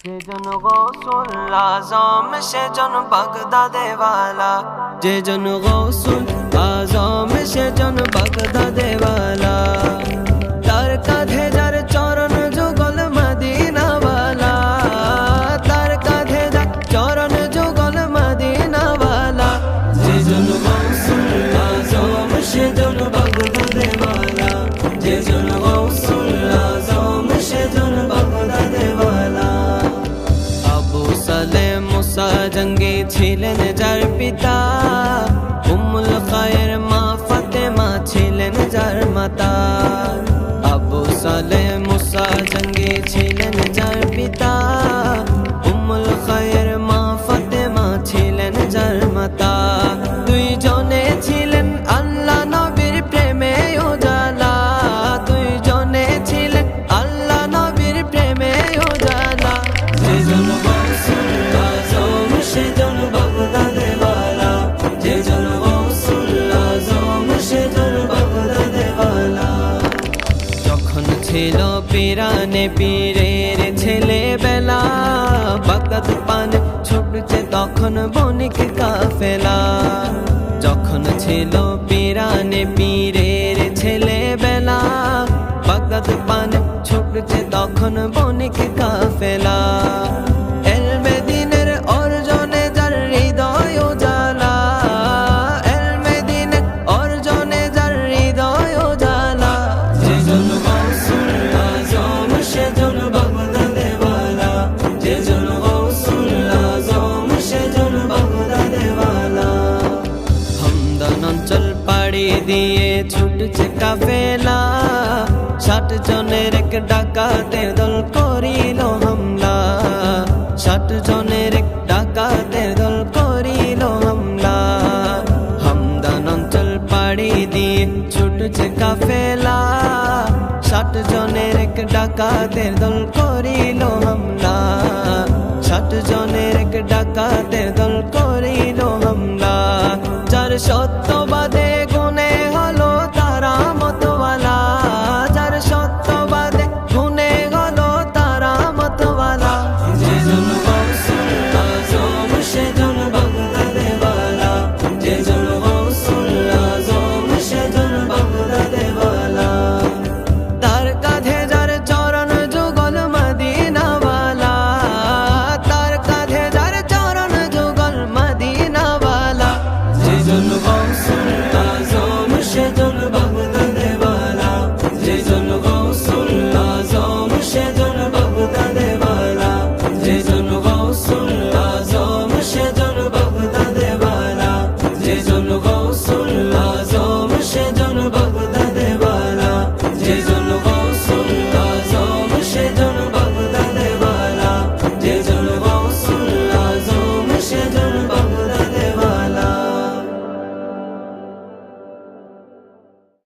যেজন গৌসুল আজম সেজন বাগদাদে ওয়ালা, যেজন গৌসুল আজম সেজন বাগদাদে ওয়ালা। তার কাঁধে যার চরণ যুগল মদিনা ওয়ালা, তার কাঁধে যার চরণ যুগল মদিনা ওয়ালা। যেজন গৌসুল আজম সেজন বাগদাদে ওয়ালা, যেজন গৌসুল আজম সেজন বাগদাদে ওয়ালা। আবু সালেম মুসা জঙ্গে ছিলেন যার পিতা, উম্মুল খায়ের মা ফাতেমা ছিলেন যার মাতা। আবু সালেম মুসা জঙ্গে ছিলেন যার পিতা, উম্মুল খায়ের মা ফাতেমা ছিলেন যার মাতা। দুইজনে ছিলেন আল্লাহ নবীর প্রেমে উজালা, দুইজনে ছিলেন আল্লাহ নবীর প্রেমে উজালা। যেজন গৌসুল আজম সেজন বাগদাদে ওয়ালা, যেজন গৌসুল আজম সেজন বাগদাদে ওয়ালা। যখন ছিল পিরানে পীরের ছেলেবেলা, বাগদাদ পানে ছুটছে তখন বণিক কাফেলা। যখন ছিল পিরানে পীরের ছেলেবেলা, বাগদাদ পানে ছুটছে তখন বণিক কাফেলা। এলমে দ্বীনের অর্জনে যার হৃদয় উজালা, এলমে দ্বীনের অর্জনে যার হৃদয় উজালা। যেজন গৌসুল আজম সেজন বাগদাদে ওয়ালা, যেজন গৌসুল আজম সেজন বাগদাদে ওয়ালা। হামদান অঞ্চল পাড়ি দিয়ে ছুটছে কাফেলা, 60 জনের এক ডাকাতের দল করিল হামলা, 60 জনের এক ডাকাতের দল করিল হামলা। হামদান অঞ্চল পাড়ি দিয়ে ছুটছে কাফেলা, 60 জনের এক ডাকাতের দল করিল হামলা, 60 জনের এক ডাকাতের দল করিল হামলা। যার সত্যবাদে গুণে হলো তারা মতওয়ালা, যার সত্যবাদে গুণে হলো তারা মতওয়ালা। যেজন গৌসুল আজম সেজন বাগদাদে ওয়ালা, যেজন গৌসুল আজম সেজন বাগদাদে ওয়ালা। তার কাঁধে যার চরণ যুগল মদিনা ওয়ালা, তার কাঁধে যার চরণ যুগল মদিনা ওয়ালা। যেজন গৌসুল আজম সেজন বাগদাদে ওয়ালা, যেজন গৌসুল আজম সেজন বাগদাদে ওয়ালা, যেজন গৌসুল আজম সেজন বাগদাদে ওয়ালা, যেজন